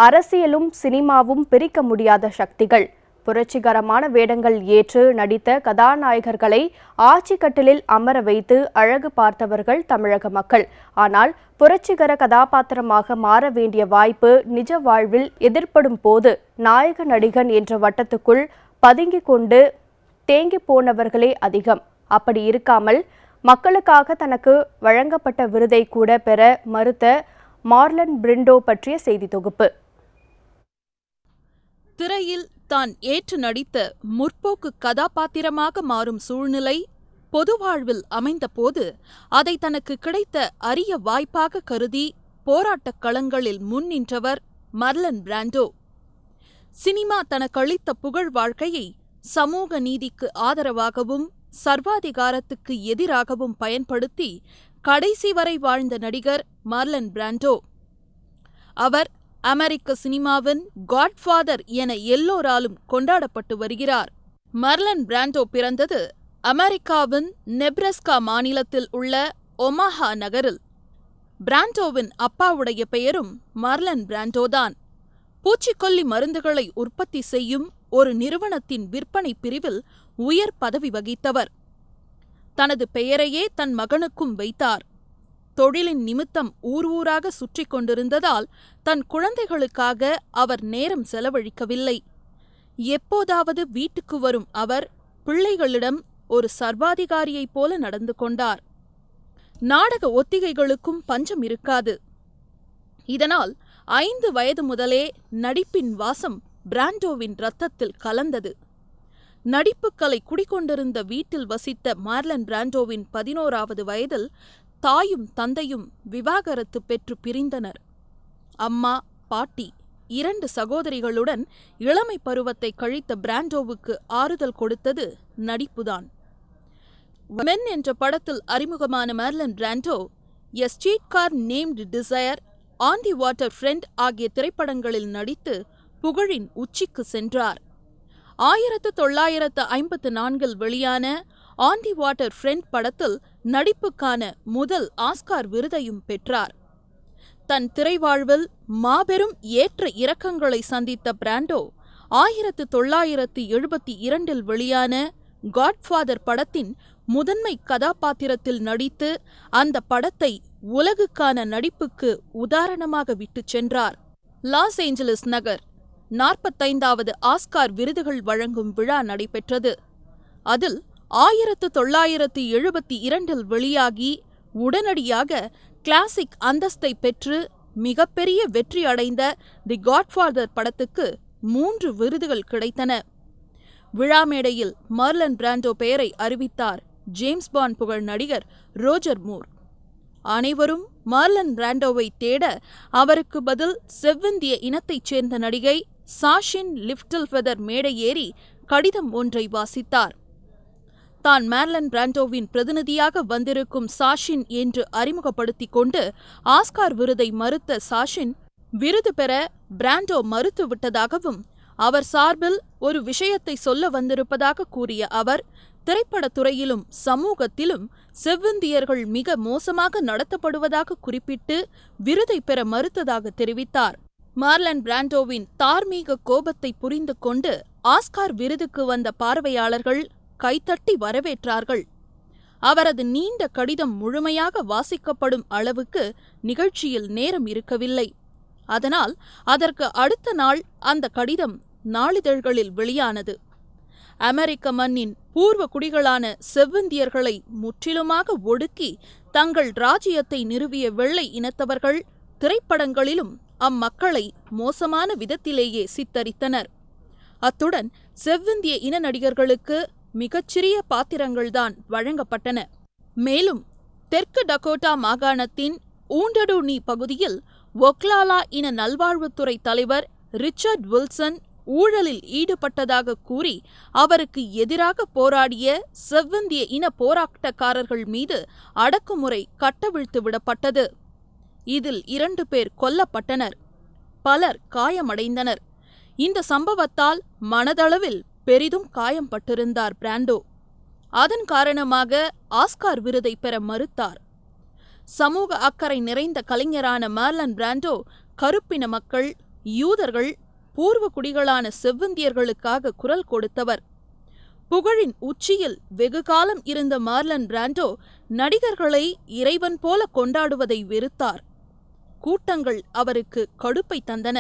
அரசியலும் சினிமாவும் பிரிக்க முடியாத சக்திகள். புரட்சிகரமான வேடங்கள் ஏற்று நடித்த கதாநாயகர்களை ஆட்சி கட்டிலில் அமர வைத்து அழகு பார்த்தவர்கள் தமிழக மக்கள். ஆனால் புரட்சிகர கதாபாத்திரமாக மாற வேண்டிய வாய்ப்பு நிஜ வாழ்வில் எதிர்ப்படும் போது நாயக நடிகன் என்ற வட்டத்துக்குள் பதுங்கிக் கொண்டு தேங்கி போனவர்களே அதிகம். அப்படி இருக்காமல் மக்களுக்காக தனக்கு வழங்கப்பட்ட விருதை கூட பெற மறுத்த மார்லன் பிராண்டோ பற்றிய செய்தி தொகுப்பு. திரையில் தான் ஏற்று நடித்த முற்போக்கு கதாபாத்திரமாக மாறும் சூழ்நிலை பொது வாழ்வில் அமைந்த போது அதை தனக்கு கிடைத்த அரிய வாய்ப்பாக கருதி போராட்டக் களங்களில் முன்னின்றவர் மார்லன் பிராண்டோ. சினிமா தனக்களித்த புகழ் வாழ்க்கையை சமூக நீதிக்கு ஆதரவாகவும் சர்வாதிகாரத்துக்கு எதிராகவும் பயன்படுத்தி கடைசி வரை வாழ்ந்த நடிகர் மார்லன் பிராண்டோ. அவர் அமெரிக்க சினிமாவின் காட்ஃபாதர் என எல்லோராலும் கொண்டாடப்பட்டு வருகிறார். மார்லன் பிராண்டோ பிறந்தது அமெரிக்காவின் நெப்ரஸ்கா மாநிலத்தில் உள்ள ஒமாஹா நகரில். பிராண்டோவின் அப்பாவுடைய பெயரும் மார்லன் பிராண்டோதான். பூச்சிக்கொல்லி மருந்துகளை உற்பத்தி செய்யும் ஒரு நிறுவனத்தின் விற்பனை பிரிவில் உயர் பதவி வகித்தவர். தனது பெயரையே தன் மகனுக்கும் வைத்தார். தொழிலின் நிமித்தம் ஊர் ஊராக சுற்றி கொண்டிருந்ததால் தன் குழந்தைகளுக்காக அவர் நேரம் செலவழிக்கவில்லை. எப்போதாவது வீட்டுக்கு வரும் அவர் பிள்ளைகளிடம் ஒரு சர்வாதிகாரியைப் போல நடந்து கொண்டார். நாடக ஒத்திகைகளுக்கும் பஞ்சம் இருக்காது. இதனால் 5 வயது முதலே நடிப்பின் வாசம் பிராண்டோவின் இரத்தத்தில் கலந்தது. நடிப்புக்கலை குடிக்கொண்டிருந்த வீட்டில் வசித்த மார்லன் பிராண்டோவின் 11வது வயதில் தாயும் தந்தையும் விவாகரத்து பெற்று பிரிந்தனர். அம்மா, பாட்டி 2 சகோதரிகளுடன் இளமை பருவத்தை கழித்த பிராண்டோவுக்கு ஆறுதல் கொடுத்தது நடிப்புதான். மென் என்ற படத்தில் அறிமுகமான Marlon Brando a streetcar named desire, on the waterfront ஆகிய திரைப்படங்களில் நடித்து புகழின் உச்சிக்கு சென்றார். 1954 வெளியான ஆன் தி வாட்டர் ஃப்ரெண்ட் படத்தில் நடிப்புக்கான முதல் ஆஸ்கார் விருதையும் பெற்றார். தன் திரைவாழ்வில் மாபெரும் ஏற்ற இறக்கங்களை சந்தித்த பிராண்டோ 1972 வெளியான காட்ஃபாதர் படத்தின் முதன்மை கதாபாத்திரத்தில் நடித்து அந்த படத்தை உலகுக்கான நடிப்புக்கு உதாரணமாக விட்டுச் சென்றார். லாஸ் ஏஞ்சலஸ் நகர் 45வது ஆஸ்கார் விருதுகள் வழங்கும் விழா நடைபெற்றது. அதில் 1972 வெளியாகி உடனடியாக கிளாசிக் அந்தஸ்தை பெற்று மிகப்பெரிய வெற்றி அடைந்த தி காட்ஃபாதர் படத்துக்கு 3 விருதுகள் கிடைத்தன. விழா மேடையில் மார்லன் பிராண்டோ பெயரை அறிவித்தார் ஜேம்ஸ் பாண்ட் புகழ் நடிகர் ரோஜர் மூர். அனைவரும் மார்லன் பிராண்டோவை தேட அவருக்கு பதில் செவ்விந்திய இனத்தைச் சேர்ந்த நடிகை சாஷின் லிட்டில்ஃபெதர் மேடை ஏறி கடிதம் ஒன்றை வாசித்தார். தான் மார்லன் பிராண்டோவின் பிரதிநிதியாக வந்திருக்கும் சாஷின் என்று அறிமுகப்படுத்திக் கொண்டு ஆஸ்கார் விருதை மறுத்த சாஷின் விருது பெற பிராண்டோ மறுத்துவிட்டதாகவும் அவர் சார்பில் ஒரு விஷயத்தை சொல்ல வந்திருப்பதாக கூறிய அவர், திரைப்படத்துறையிலும் சமூகத்திலும் செவ்விந்தியர்கள் மிக மோசமாக நடத்தப்படுவதாக குறிப்பிட்டு விருதை பெற மறுத்ததாக தெரிவித்தார். மார்லன் பிராண்டோவின் தார்மீக கோபத்தை புரிந்து கொண்டு ஆஸ்கார் விருதுக்கு வந்த பார்வையாளர்கள் கைத்தட்டி வரவேற்றார்கள். அவரது நீண்ட கடிதம் முழுமையாக வாசிக்கப்படும் அளவுக்கு நிகழ்ச்சியில் நேரம் இருக்கவில்லை. அதனால் அதற்கு அடுத்த நாள் அந்த கடிதம் நாளிதழ்களில் வெளியானது. அமெரிக்க மண்ணின் பூர்வ குடிகளான செவ்விந்தியர்களை முற்றிலுமாக ஒடுக்கி தங்கள் ராஜ்யத்தை நிறுவிய வெள்ளை இனத்தவர்கள் திரைப்படங்களிலும் அம்மக்களை மோசமான விதத்திலேயே சித்தரித்தனர். அத்துடன் செவ்விந்திய இன நடிகர்களுக்கு மிகச்சிறிய பாத்திரங்கள்தான் வழங்கப்பட்டன. மேலும் தெற்கு டகோட்டா மாகாணத்தின் ஊண்டடுனி பகுதியில் ஒக்லாலா இன நல்வாழ்வுத்துறை தலைவர் ரிச்சர்ட் வில்சன் ஊழலில் ஈடுபட்டதாக கூறி அவருக்கு எதிராக போராடிய செவ்விந்திய இன போராட்டக்காரர்கள் மீது அடக்குமுறை கட்டவிழ்த்து விடப்பட்டது. இதில் 2 பேர் கொல்லப்பட்டனர். பலர் காயமடைந்தனர். இந்த சம்பவத்தால் மனதளவில் பெரிதும் காயம்பட்டிருந்தார் பிராண்டோ. அதன் காரணமாக ஆஸ்கார் விருதை பெற மறுத்தார். சமூக அக்கறை நிறைந்த கலைஞரான மார்லன் பிராண்டோ கருப்பின மக்கள், யூதர்கள், பூர்வ குடிகளான செவ்வந்தியர்களுக்காக குரல் கொடுத்தவர். புகழின் உச்சியில் வெகுகாலம் இருந்த மார்லன் பிராண்டோ நடிகர்களை இறைவன் போல கொண்டாடுவதை வெறுத்தார். கூட்டங்கள் அவருக்கு கடுப்பை தந்தன.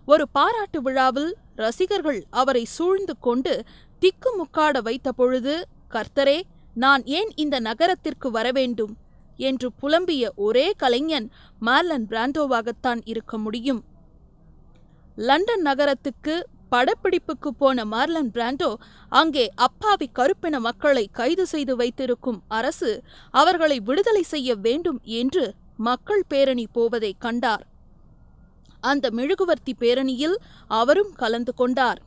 ஒரு பாராட்டு விழாவில் ரசிகர்கள் அவரை சூழ்ந்து கொண்டு திக்குமுக்காட வைத்த பொழுது, கர்த்தரே, நான் ஏன் இந்த நகரத்திற்கு வரவேண்டும் என்று புலம்பிய ஒரே கலைஞன் மார்லன் பிராண்டோவாகத்தான் இருக்க முடியும். லண்டன் நகரத்துக்கு படப்பிடிப்புக்கு போன மார்லன் பிராண்டோ அங்கே அப்பாவி கருப்பின மக்களை கைது செய்து வைத்திருக்கும் அரசு அவர்களை விடுதலை செய்ய வேண்டும் என்று மக்கள் பேரணி போவதை கண்டார். அந்த மெழுகுவர்த்தி பேரணியில் அவரும் கலந்து கொண்டார்.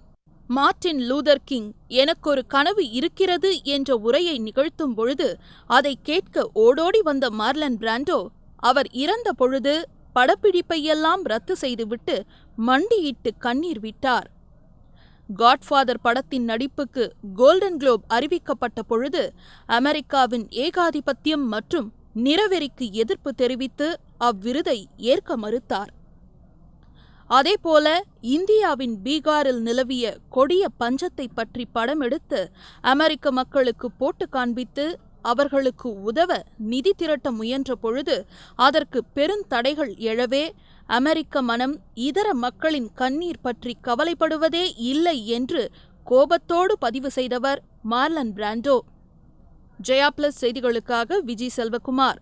மார்ட்டின் லூதர் கிங் எனக்கொரு கனவு இருக்கிறது என்ற உரையை நிகழ்த்தும் பொழுது அதை கேட்க ஓடோடி வந்த மார்லன் பிராண்டோ அவர் இறந்த பொழுது படப்பிடிப்பையெல்லாம் ரத்து செய்துவிட்டு மண்டியிட்டு கண்ணீர் விட்டார். காட்ஃபாதர் படத்தின் நடிப்புக்கு கோல்டன் குளோப் அறிவிக்கப்பட்ட பொழுது அமெரிக்காவின் ஏகாதிபத்தியம் மற்றும் நிறவெறிக்கு எதிர்ப்பு தெரிவித்து அவ்விருதை ஏற்க மறுத்தார். அதேபோல இந்தியாவின் பீகாரில் நிலவிய கொடிய பஞ்சத்தை பற்றி படம் எடுத்து அமெரிக்க மக்களுக்கு போட்டு காண்பித்து அவர்களுக்கு உதவ நிதி திரட்ட முயன்ற பொழுது அதற்கு பெருந்தடைகள் எழவே அமெரிக்க மனம் இதர மக்களின் கண்ணீர் பற்றி கவலைப்படுவதே இல்லை என்று கோபத்தோடு பதிவு செய்தவர் மார்லன் பிராண்டோ. ஜெயா பிளஸ் செய்திகளுக்காக விஜி செல்வகுமார்.